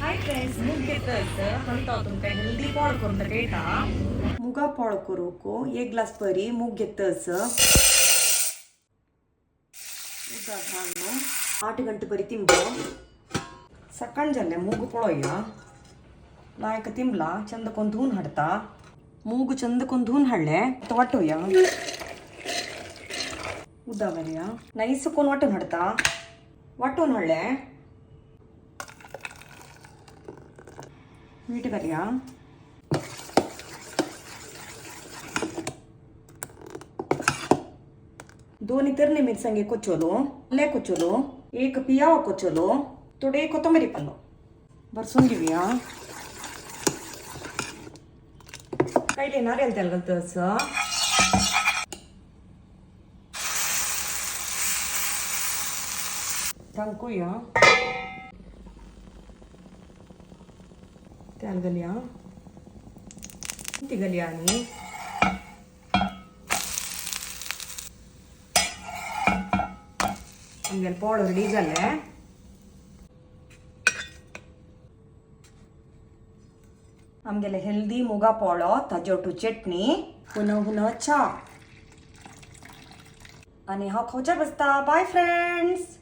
Hi friends मूग घेतलं म्हणतो तुमका हेल्दी पॉड करून कळटा मुगा पॉड करूक एक ग्लास परी मूग घेतस उदा 8 ಗಂಟೆ ಪರಿ ತಿಂಬು ಸಕ್ಕಂಡ್ ಜಲ್ಲೆ ಮೂಗು ಪೊಳೊಯ್ಯ ನಾಯಕ ತಿಂಬ್ಲ ಚಂದಕ್ಕೊಂದು ಧೂನ್ ಹಡ್ತಾ ಮೂಗು ಚಂದಕ್ಕೊಂದು ಧೂನ್ ಹಳ್ಳೆ ಒಟ್ಟೊಯ್ಯ ಉದ್ದಾವರಿಯ ನೈಸಕ್ಕೊಂದು ಒಟ್ಟನ್ ಹಡ್ತಾ ಒಟ್ಟೊನ್ ಹಳ್ಳೆ मीठगलिया दोन इतरने मिरसांगे कोच्चोलो अल्ले कोच्चोलो एक पियावा कोच्चोलो थोडे कोथंबरी पल्लो बरसून घेऊया काही नारियल तेल घालतस टाकूया तेल घालया ती घालया आणि आमगेले पॉड रेडी जाले आमगेले हेल्दी मुगा पोळो ताजेवटू चटणी पुन्हा चा आणि हा खावच्या बसता बाय फ्रेंड्स.